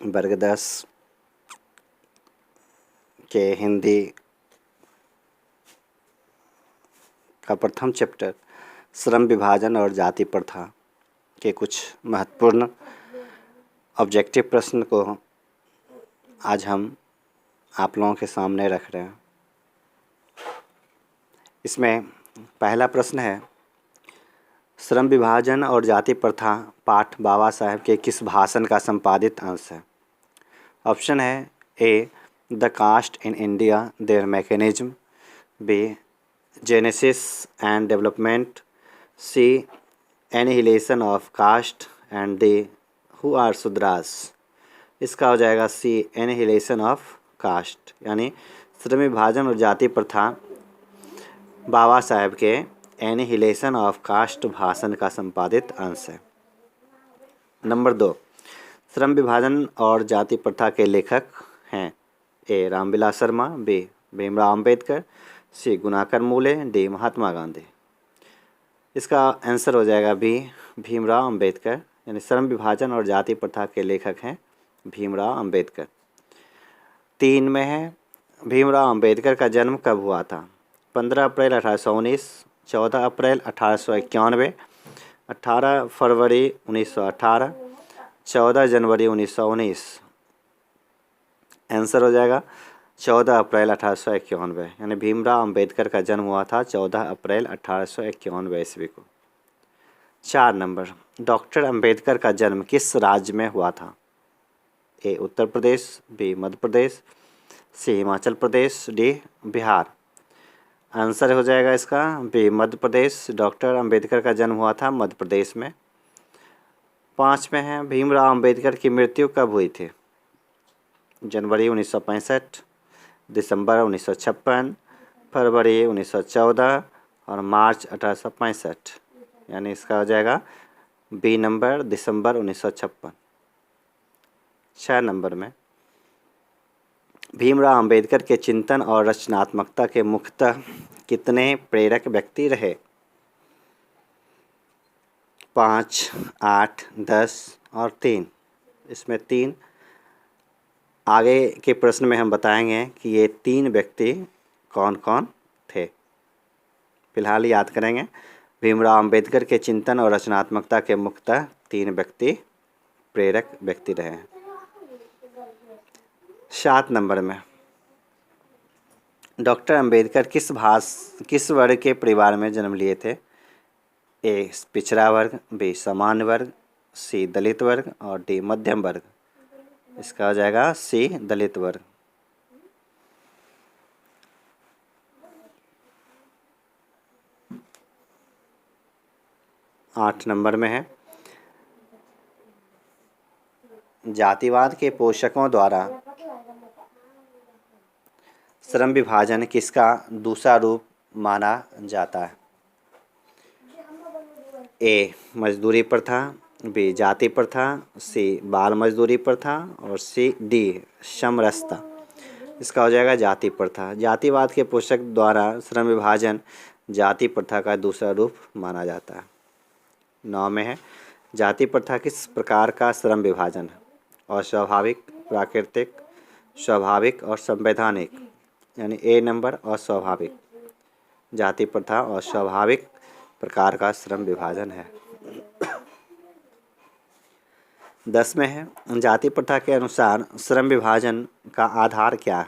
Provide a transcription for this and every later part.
वर्ग 10 के हिंदी का प्रथम चैप्टर श्रम विभाजन और जाति प्रथा के कुछ महत्वपूर्ण ऑब्जेक्टिव प्रश्न को आज हम आप लोगों के सामने रख रहे हैं। इसमें पहला प्रश्न है, श्रम विभाजन और जाति प्रथा पाठ बाबा साहेब के किस भाषण का संपादित अंश है? ऑप्शन है A the caste in India their mechanism, B genesis and development, C annihilation of caste and they who are Shudras. इसका हो जाएगा सी एनिहिलेशन ऑफ कास्ट, यानी श्रम विभाजन और जाति प्रथा बाबा साहेब के एनिहिलेशन ऑफ कास्ट भाषण का संपादित अंश है। नंबर 2, श्रम विभाजन और जाति प्रथा के लेखक हैं ए रामविलास शर्मा, बी भीमराव अंबेडकर, सी गुणाकर मूले, डी महात्मा गांधी। इसका आंसर हो जाएगा बी भीमराव अंबेडकर, यानी श्रम विभाजन और जाति प्रथा के लेखक हैं भीमराव अंबेडकर। 3 में है, भीमराव अंबेडकर का जन्म कब हुआ था? 15 अप्रैल 1819, 14 अप्रैल 1891, 18 फरवरी 1918, 14 जनवरी 1919। आंसर हो जाएगा 14 अप्रैल 1891, यानी भीमराव अंबेडकर का जन्म हुआ था 14 अप्रैल 1891 ईस्वी को। 4 नंबर, डॉक्टर अंबेडकर का जन्म किस राज्य में हुआ था? ए उत्तर प्रदेश, बी मध्य प्रदेश, सी हिमाचल प्रदेश, डी बिहार। आंसर हो जाएगा इसका बी मध्य प्रदेश। डॉक्टर अंबेडकर का जन्म हुआ था मध्य प्रदेश में। 5 में है, भीमराव अंबेडकर की मृत्यु कब हुई थी? जनवरी 1965, दिसंबर 1956, फरवरी 1914 और मार्च 1865, यानी इसका हो जाएगा बी नंबर, दिसंबर 1956। 6 नंबर में, भीमराव अंबेडकर के चिंतन और रचनात्मकता के मुख्यतः कितने प्रेरक व्यक्ति रहे? 5, 8, 10 और 3। इसमें 3 आगे के प्रश्न में हम बताएंगे कि ये 3 व्यक्ति कौन कौन थे। फिलहाल याद करेंगे, भीमराव अंबेडकर के चिंतन और रचनात्मकता के मुख्यतः 3 व्यक्ति प्रेरक व्यक्ति रहे। 7 नंबर में, डॉक्टर अंबेडकर किस वर्ग के परिवार में जन्म लिए थे? ए पिछड़ा वर्ग, बी सामान्य वर्ग, सी दलित वर्ग और डी मध्यम वर्ग। इसका हो जाएगा सी दलित वर्ग। 8 नंबर में है, जातिवाद के पोषकों द्वारा श्रम विभाजन किसका दूसरा रूप माना जाता है? ए मजदूरी प्रथा, बी जाति प्रथा, सी बाल मजदूरी प्रथा और सी डी समरसता। इसका हो जाएगा जाति प्रथा। जातिवाद के पोषक द्वारा श्रम विभाजन जाति प्रथा का दूसरा रूप माना जाता है। 9 में है, जाति प्रथा किस प्रकार का श्रम विभाजन है? अस्वाभाविक, प्राकृतिक, स्वाभाविक और संवैधानिक, यानी ए नंबर अस्वाभाविक। जाति प्रथा अस्वाभाविक प्रकार का श्रम विभाजन है। 10 में है, जाति प्रथा के अनुसार श्रम विभाजन का आधार क्या है?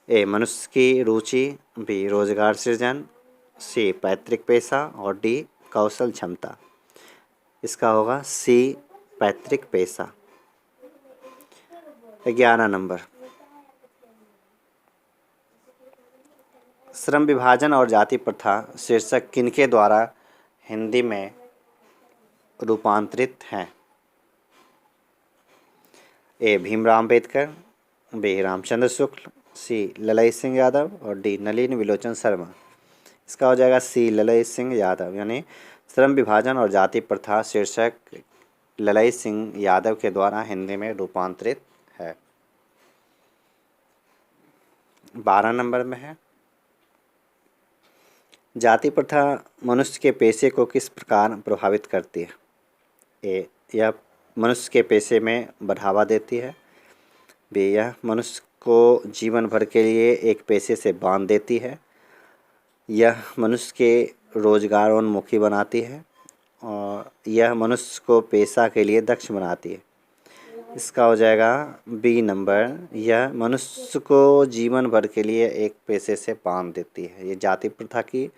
ए मनुष्य की रुचि, बी रोजगार सृजन, सी पैतृक पेशा और डी कौशल क्षमता। इसका होगा सी पैतृक पेशा। 11 नंबर, श्रम विभाजन और जाति प्रथा शीर्षक किनके द्वारा हिंदी में रूपांतरित हैं? ए भीमराव अंबेडकर, बी रामचंद्र शुक्ल, सी ललई सिंह यादव और डी नलिनी विलोचन शर्मा। इसका हो जाएगा सी ललई सिंह यादव, यानी श्रम विभाजन और जाति प्रथा शीर्षक ललई सिंह यादव के द्वारा हिंदी में रूपांतरित है। 12 नंबर में है, जाति प्रथा मनुष्य के पेशे को किस प्रकार प्रभावित करती है? ए यह मनुष्य के पेशे में बढ़ावा देती है। बी, यह मनुष्य को जीवन भर के लिए एक पेशे से बांध देती है। यह मनुष्य के रोजगारोन्मुखी बनाती है और यह मनुष्य को पेशा के लिए दक्ष बनाती है। इसका हो जाएगा बी नंबर, यह मनुष्य को जीवन भर के लिए एक पेशे से बांध देती है। ये जाति प्रथा की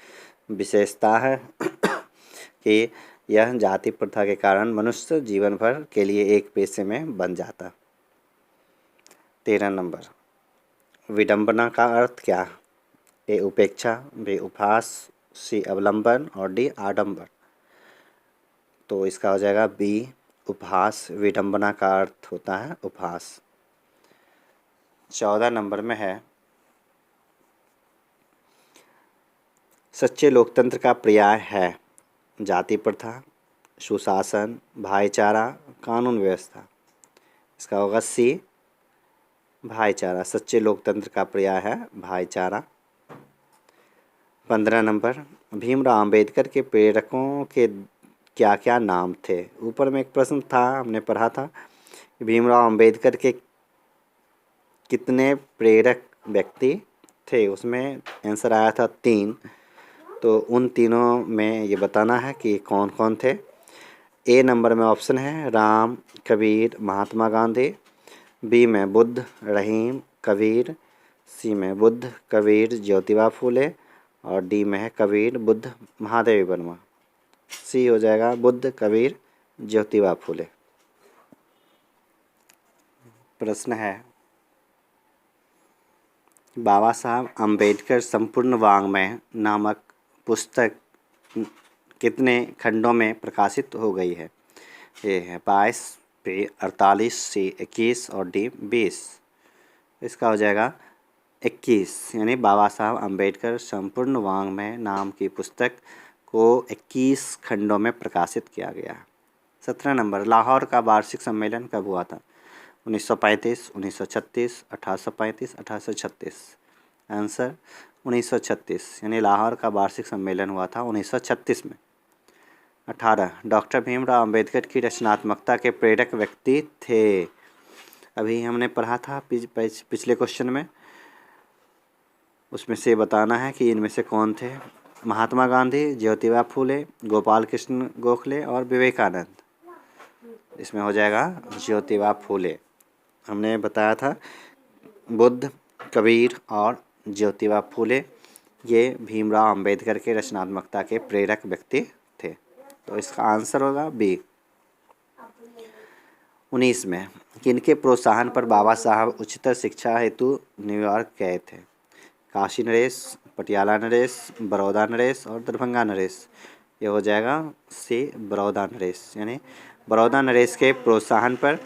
विशेषता है कि यह जाति प्रथा के कारण मनुष्य जीवन भर के लिए एक पेशे में बन जाता। 13 नंबर, विडंबना का अर्थ क्या? ए उपेक्षा, बी उपहास, सी अवलंबन और डी आडंबर। तो इसका हो जाएगा बी उपहास। विडंबना का अर्थ होता है उपहास। 14 नंबर में है, सच्चे लोकतंत्र का पर्याय है जाति प्रथा, सुशासन, भाईचारा, कानून व्यवस्था। इसका होगा सी भाईचारा। सच्चे लोकतंत्र का पर्याय है भाईचारा। 15 नंबर, भीमराव अंबेडकर के प्रेरकों के क्या क्या नाम थे? ऊपर में एक प्रश्न था, हमने पढ़ा था कि भीमराव अंबेडकर के कितने प्रेरक व्यक्ति थे, उसमें आंसर आया था 3। तो उन तीनों में ये बताना है कि कौन कौन थे। ए नंबर में ऑप्शन है राम, कबीर, महात्मा गांधी। बी में बुद्ध, रहीम, कबीर। सी में बुद्ध, कबीर, ज्योतिबा फूले और डी में है कबीर, बुद्ध, महादेवी वर्मा। सी हो जाएगा बुद्ध, कबीर, ज्योतिबा फूले। प्रश्न है, बाबा साहब अम्बेडकर संपूर्ण वाङ्मय नामक पुस्तक कितने खंडों में प्रकाशित हो गई है? ए है 22, बी 48, सी 21 और डी 20। इसका हो जाएगा 21, यानी बाबा साहब अम्बेडकर संपूर्ण वाङ्मय नाम की पुस्तक को 21 खंडों में प्रकाशित किया गया है। 17 नंबर, लाहौर का वार्षिक सम्मेलन कब हुआ था? 1935, 1936, 1835, 1836। आंसर 1936, यानी लाहौर का वार्षिक सम्मेलन हुआ था 1936 में। 18, डॉक्टर भीमराव अंबेडकर की रचनात्मकता के प्रेरक व्यक्ति थे। अभी हमने पढ़ा था पिछले क्वेश्चन में, उसमें से बताना है कि इनमें से कौन थे। महात्मा गांधी, ज्योतिबा फूले, गोपाल कृष्ण गोखले और विवेकानंद। इसमें हो जाएगा ज्योतिबा फूले। हमने बताया था बुद्ध, कबीर और ज्योतिबा फूले ये भीमराव अंबेडकर के रचनात्मकता के प्रेरक व्यक्ति थे। तो इसका आंसर होगा बी। 19 में, किनके प्रोत्साहन पर बाबा साहब उच्चतर शिक्षा हेतु न्यूयॉर्क गए थे? काशी नरेश, पटियाला नरेश, बड़ौदा नरेश और दरभंगा नरेश। ये हो जाएगा सी बड़ौदा नरेश, यानी बड़ौदा नरेश के प्रोत्साहन पर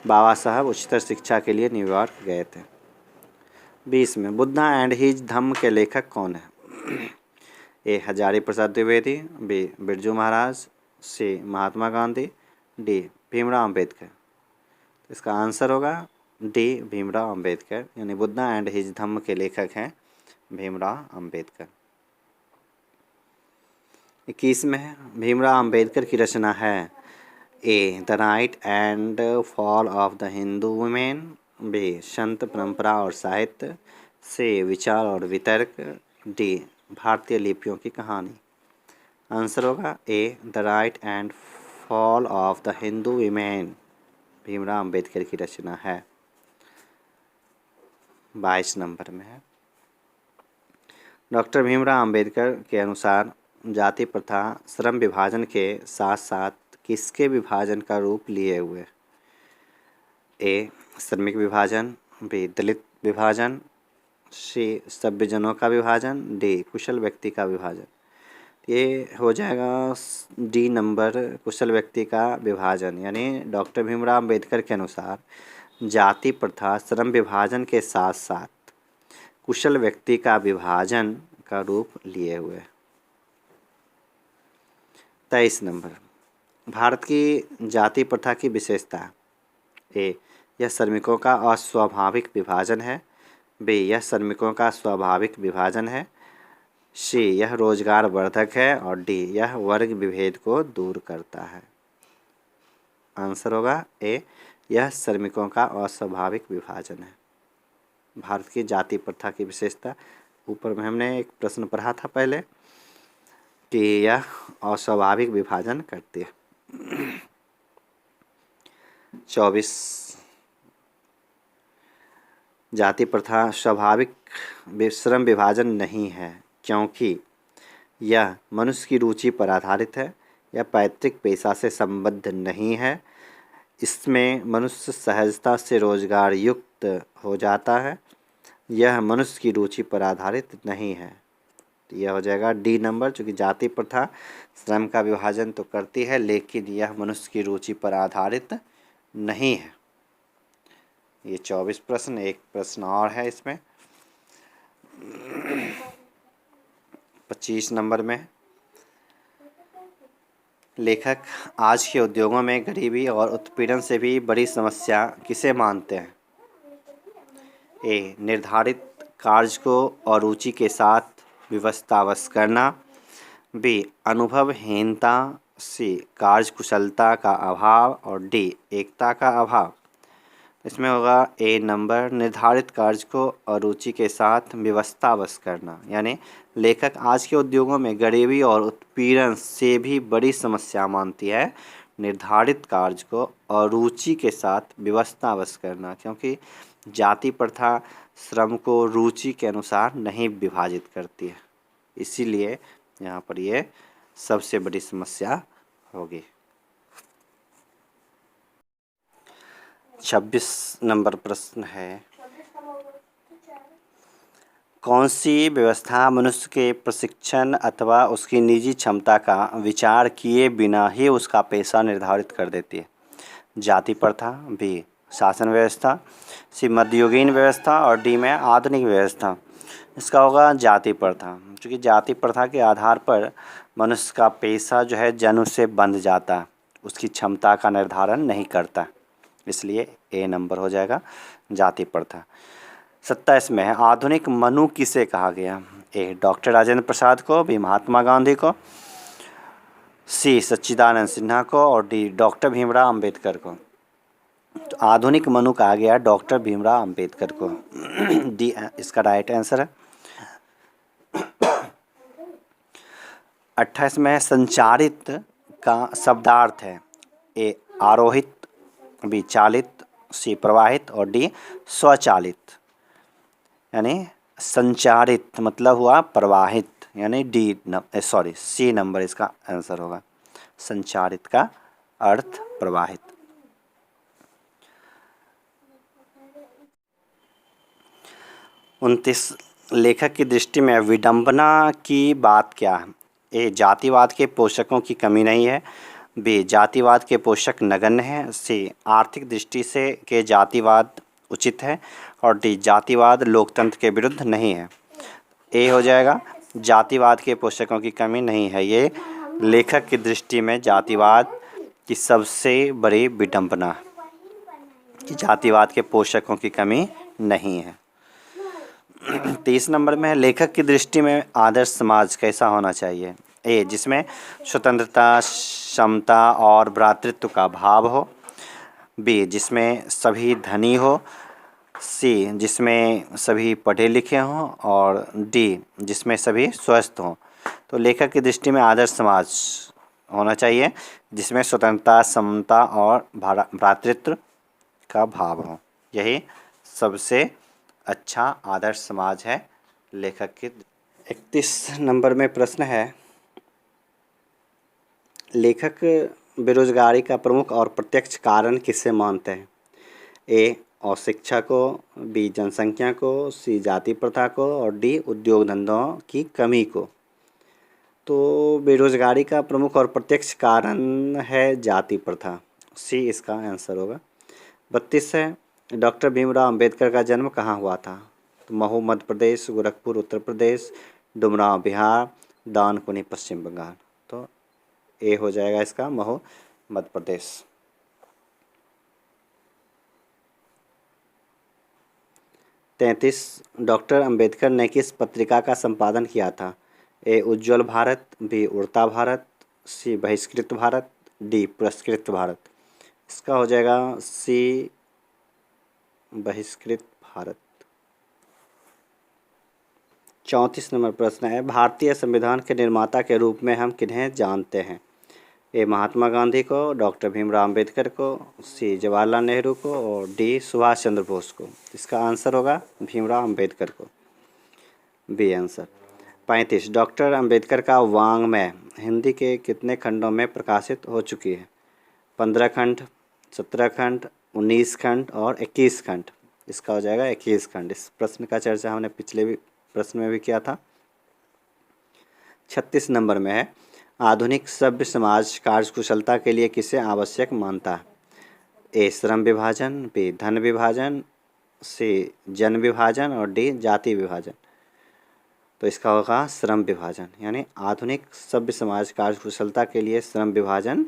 बाबा साहब उच्चतर शिक्षा के लिए न्यूयॉर्क गए थे। 20 में, बुद्धा एंड हिज धम्म के लेखक कौन है? ए हजारी प्रसाद द्विवेदी, बी बिरजू महाराज, सी महात्मा गांधी, डी भीमराव अंबेडकर। इसका आंसर होगा डी भीमराव अंबेडकर, यानी बुद्धा एंड हिज धम्म के लेखक हैं भीमराव अंबेडकर। 21 में, भीमराव अंबेडकर की रचना है A the rise and fall of the Hindu women, B संत परंपरा और साहित्य, सी विचार और वितर्क, डी भारतीय लिपियों की कहानी। आंसर होगा A the rise and fall of the Hindu women, Bhimrao Ambedkar की रचना है। 22 नंबर में है, डॉक्टर भीमराव अंबेडकर के अनुसार जाति प्रथा श्रम विभाजन के साथ साथ किसके विभाजन का रूप लिए हुए? ए श्रमिक विभाजन, बी दलित विभाजन, सी सभ्यजनों का विभाजन, डी कुशल व्यक्ति का विभाजन। ये हो जाएगा डी नंबर, कुशल व्यक्ति का विभाजन। यानी डॉक्टर भीमराव अंबेडकर के अनुसार जाति प्रथा श्रम विभाजन के साथ साथ कुशल व्यक्ति का विभाजन का रूप लिए हुए। 23 नंबर, भारत की जाति प्रथा की विशेषता। ए यह श्रमिकों का अस्वाभाविक विभाजन है, बी यह श्रमिकों का स्वाभाविक विभाजन है, सी यह रोजगार वर्धक है और डी यह वर्ग विभेद को दूर करता है। आंसर होगा ए, यह श्रमिकों का अस्वाभाविक विभाजन है। भारत की जाति प्रथा की विशेषता, ऊपर में हमने एक प्रश्न पढ़ा था पहले कि यह अस्वाभाविक विभाजन करती है। 24, जाति प्रथा स्वाभाविक श्रम विभाजन नहीं है क्योंकि यह मनुष्य की रुचि पर आधारित है, यह पैतृक पेशा से संबद्ध नहीं है, इसमें मनुष्य सहजता से रोजगार युक्त हो जाता है, यह मनुष्य की रुचि पर आधारित नहीं है। तो यह हो जाएगा डी नंबर, चूँकि जाति प्रथा श्रम का विभाजन तो करती है लेकिन यह मनुष्य की रुचि पर आधारित नहीं है। ये 24 प्रश्न, एक प्रश्न और है इसमें 25 नंबर में, लेखक आज के उद्योगों में गरीबी और उत्पीड़न से भी बड़ी समस्या किसे मानते हैं? ए, निर्धारित कार्य को अरुचि के साथ व्यवस्थावश करना, बी, अनुभवहीनता से कार्यकुशलता का अभाव और डी, एकता का अभाव। इसमें होगा ए नंबर, निर्धारित कार्य को अरुचि के साथ व्यवस्थावश करना, यानी लेखक आज के उद्योगों में गरीबी और उत्पीड़न से भी बड़ी समस्या मानती है निर्धारित कार्य को अरुचि के साथ व्यवस्थावश करना, क्योंकि जाति प्रथा श्रम को रुचि के अनुसार नहीं विभाजित करती है, इसीलिए यहाँ पर ये सबसे बड़ी समस्या होगी। 26 नंबर प्रश्न है, कौन सी व्यवस्था मनुष्य के प्रशिक्षण अथवा उसकी निजी क्षमता का विचार किए बिना ही उसका पेशा निर्धारित कर देती है? जाति प्रथा, बी, शासन व्यवस्था, सी, मध्ययुगीन व्यवस्था और डी में आधुनिक व्यवस्था। इसका होगा जाति प्रथा, क्योंकि जाति प्रथा के आधार पर मनुष्य का पेशा जो है जन्म से बंध जाता है, उसकी क्षमता का निर्धारण नहीं करता, इसलिए ए नंबर हो जाएगा जाति प्रथा। 27 में है, आधुनिक मनु किसे कहा गया? ए, डॉक्टर राजेंद्र प्रसाद को, बी, महात्मा गांधी को, सी, सच्चिदानंद सिन्हा को और डी, डॉक्टर भीमराव अंबेडकर को। तो आधुनिक मनु कहा गया डॉक्टर भीमराव अंबेडकर को, डी इसका राइट आंसर है। 28 में संचारित का शब्दार्थ है, ए, आरोहित, बी, चालित, सी, प्रवाहित और डी, स्वचालित। यानी संचारित मतलब हुआ प्रवाहित, यानी सी नंबर इसका आंसर होगा, संचारित का अर्थ प्रवाहित। 29, लेखक की दृष्टि में विडंबना की बात क्या है? ए, जातिवाद के पोषकों की कमी नहीं है, बी, जातिवाद के पोषक नगण्य हैं, सी, आर्थिक दृष्टि से के जातिवाद उचित है और डी, जातिवाद लोकतंत्र के विरुद्ध नहीं है। ए हो जाएगा जातिवाद के पोषकों की कमी नहीं है, ये लेखक की दृष्टि में जातिवाद की सबसे बड़ी विडंबना कि जातिवाद के पोषकों की कमी नहीं है। 30 नंबर में है, लेखक की दृष्टि में आदर्श समाज कैसा होना चाहिए? ए, जिसमें स्वतंत्रता, समता और भ्रातृत्व का भाव हो, बी, जिसमें सभी धनी हो, सी, जिसमें सभी पढ़े लिखे हों और डी, जिसमें सभी स्वस्थ हों। तो लेखक की दृष्टि में आदर्श समाज होना चाहिए जिसमें स्वतंत्रता, समता और भ्रातृत्व का भाव हो, यही सबसे अच्छा आदर्श समाज है लेखक की। 31 नंबर में प्रश्न है, लेखक बेरोजगारी का प्रमुख और प्रत्यक्ष कारण किसे मानते हैं? ए, अशिक्षा को, बी, जनसंख्या को, सी, जाति प्रथा को और डी, उद्योग धंधों की कमी को। तो बेरोजगारी का प्रमुख और प्रत्यक्ष कारण है जाति प्रथा, सी इसका आंसर होगा। 32 है, डॉक्टर भीमराव अंबेडकर का जन्म कहाँ हुआ था? तो महू मध्य प्रदेश, गोरखपुर उत्तर प्रदेश, डुमरांव बिहार, दानकुनी पश्चिम बंगाल। तो ए हो जाएगा इसका महू मध्य प्रदेश। 33, डॉक्टर अंबेडकर ने किस पत्रिका का संपादन किया था? ए, उज्ज्वल भारत, बी, उड़ता भारत, सी, बहिष्कृत भारत, डी, पुरस्कृत भारत। इसका हो जाएगा सी, बहिष्कृत भारत। 34 नंबर प्रश्न है, भारतीय संविधान के निर्माता के रूप में हम किन्हें जानते हैं? ए महात्मा गांधी को, डॉक्टर भीमराव अम्बेडकर को, सी जवाहरलाल नेहरू को और डी सुभाष चंद्र बोस को। इसका आंसर होगा भीमराव अम्बेडकर को, बी आंसर। 35 डॉक्टर अम्बेडकर का वाङ्मय हिंदी के कितने खंडों में प्रकाशित हो चुकी है? 15 खंड, 17 खंड, 19 खंड और 21 खंड। इसका हो जाएगा 21 खंड। इस प्रश्न का चर्चा हमने पिछले भी प्रश्न में भी किया था। 36 नंबर में है, आधुनिक सभ्य समाज कार्यकुशलता के लिए किसे आवश्यक मानता है? ए श्रम विभाजन, बी धन विभाजन, सी जन विभाजन और डी जाति विभाजन। तो इसका होगा श्रम विभाजन, यानी आधुनिक सभ्य समाज कार्यकुशलता के लिए श्रम विभाजन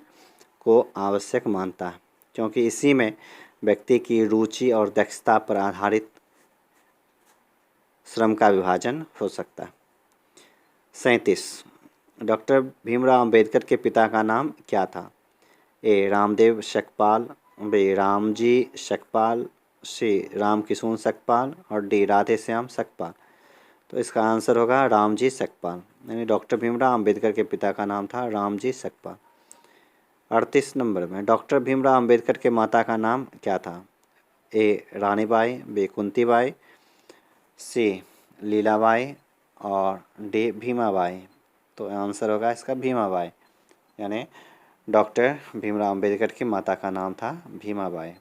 को आवश्यक मानता है, क्योंकि इसी में व्यक्ति की रुचि और दक्षता पर आधारित श्रम का विभाजन हो सकता है। 37 डॉक्टर भीमराव अम्बेडकर के पिता का नाम क्या था? ए रामदेव शकपाल, बी रामजी शकपाल, सी रामकिशोर शकपाल और डी राधेश्याम शकपाल। तो इसका आंसर होगा रामजी शकपाल, यानी डॉक्टर भीमराव अम्बेडकर के पिता का नाम था रामजी शकपाल। 38 नंबर में, डॉक्टर भीमराव अम्बेडकर के माता का नाम क्या था? ए रानीबाई, बी कुंतीबाई, सी लीलाबाई और डी भीमाबाई। तो आंसर होगा इसका भीमाबाई, यानी डॉक्टर भीमराव अम्बेडकर की माता का नाम था भीमाबाई।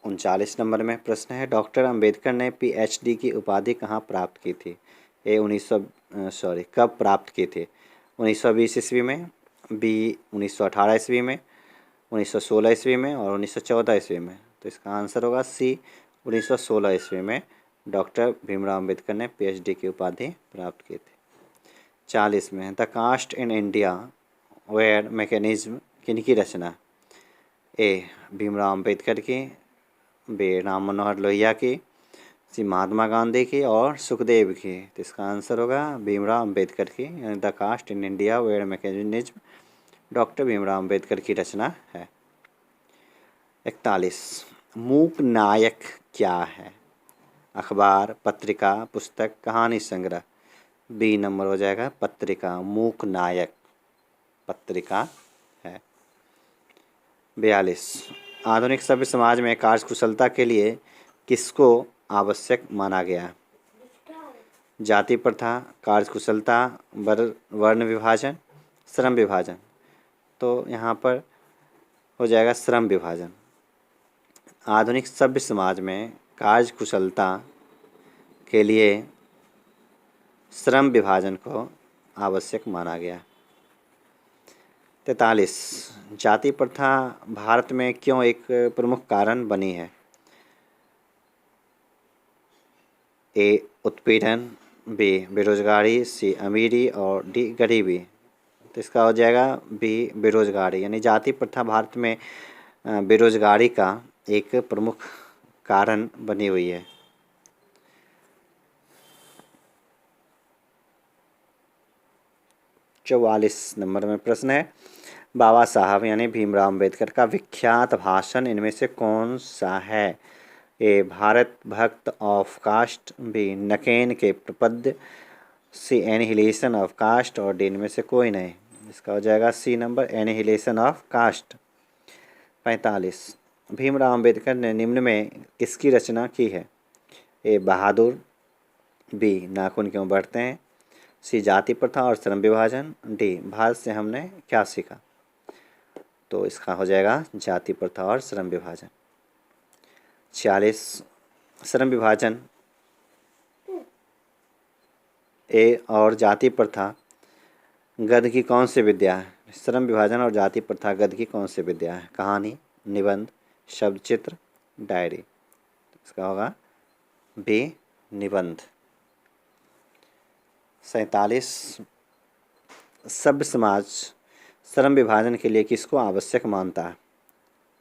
39 नंबर में प्रश्न है, डॉक्टर अम्बेडकर ने पीएचडी की उपाधि कहाँ प्राप्त की थी? ए कब प्राप्त की थी? 1920 ईस्वी में, बी 1918 ईस्वी में, 1916 ईस्वी में और 1914 ईस्वी में। तो इसका आंसर होगा सी 1916 ईस्वी में डॉक्टर भीमराव अम्बेडकर ने पीएचडी की उपाधि प्राप्त की थी। 40 में, the caste in India their mechanism किनकी रचना? ए भीमराव अम्बेडकर की, बी राम मनोहर लोहिया की, सी महात्मा गांधी की और सुखदेव की। तो इसका आंसर होगा भीमराव अम्बेडकर की, यानी the caste in India their mechanism doctor Bhimrao Ambedkar की रचना है। 41 मूक नायक क्या है? अखबार, पत्रिका, पुस्तक, कहानी संग्रह। बी नंबर हो जाएगा पत्रिका, मूक नायक पत्रिका है। 42 आधुनिक सभ्य समाज में कार्यकुशलता के लिए किसको आवश्यक माना गया? जाति प्रथा, कार्यकुशलता, वर्ण विभाजन, श्रम विभाजन। तो यहाँ पर हो जाएगा श्रम विभाजन। आधुनिक सभ्य समाज में कार्यकुशलता के लिए श्रम विभाजन को आवश्यक माना गया। 43 जाति प्रथा भारत में क्यों एक प्रमुख कारण बनी है? ए उत्पीड़न, बी बेरोजगारी, सी अमीरी और डी गरीबी। तो इसका हो जाएगा बी बेरोजगारी, यानी जाति प्रथा भारत में बेरोजगारी का एक प्रमुख कारण बनी हुई है। 44 नंबर में प्रश्न है, बाबा साहब यानी भीमराव अम्बेडकर का विख्यात भाषण इनमें से कौन सा है? ए भारत भक्त ऑफ कास्ट, बी नकेन के प्रपद्य, सी एनिहिलेशन ऑफ कास्ट और डी इनमें से कोई नहीं। इसका हो जाएगा C number annihilation of caste. 45 Bhimrao Ambedkar ने निम्न में किसकी रचना की है? ए बहादुर, बी नाखून क्यों बढ़ते हैं, सी जाति प्रथा और श्रम विभाजन, डी भारत से हमने क्या सीखा। तो इसका हो जाएगा जाति प्रथा और श्रम विभाजन। 46 श्रम विभाजन ए और जाति प्रथा गद्य की कौन सी विद्या है? श्रम विभाजन और जाति प्रथा गद्य की कौन सी विद्या है? कहानी, निबंध, शब्द चित्र, डायरी। इसका होगा बी निबंध। 47 सभ्य समाज श्रम विभाजन के लिए किसको आवश्यक मानता है?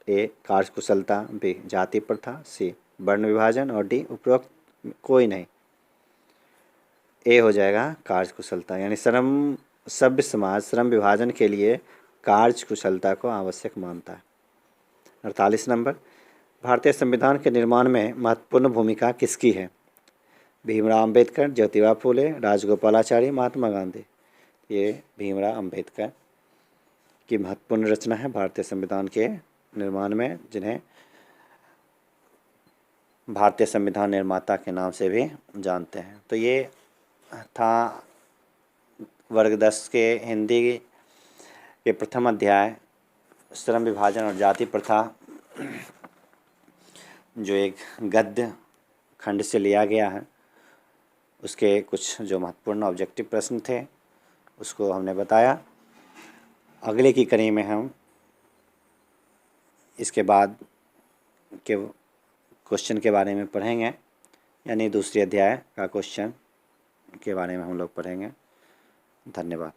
ए कार्यकुशलता, बी जाति प्रथा, सी वर्ण विभाजन और डी उपरोक्त कोई नहीं। ए हो जाएगा कार्यकुशलता, यानी श्रम सभ्य समाज श्रम विभाजन के लिए कार्य कुशलता को आवश्यक मानता है। 48 नंबर, भारतीय संविधान के निर्माण में महत्वपूर्ण भूमिका किसकी है? भीमराव अंबेडकर, ज्योतिबा फूले, राजगोपालाचारी, महात्मा गांधी। ये भीमराव अंबेडकर की महत्वपूर्ण रचना है भारतीय संविधान के निर्माण में, जिन्हें भारतीय संविधान निर्माता के नाम से भी जानते हैं। तो ये था वर्ग 10 के हिंदी के प्रथम अध्याय श्रम विभाजन और जाति प्रथा, जो एक गद्य खंड से लिया गया है, उसके कुछ जो महत्वपूर्ण ऑब्जेक्टिव प्रश्न थे उसको हमने बताया। अगले की कड़ी में हम इसके बाद के क्वेश्चन के बारे में पढ़ेंगे, यानी दूसरे अध्याय का क्वेश्चन के बारे में हम लोग पढ़ेंगे। धन्यवाद।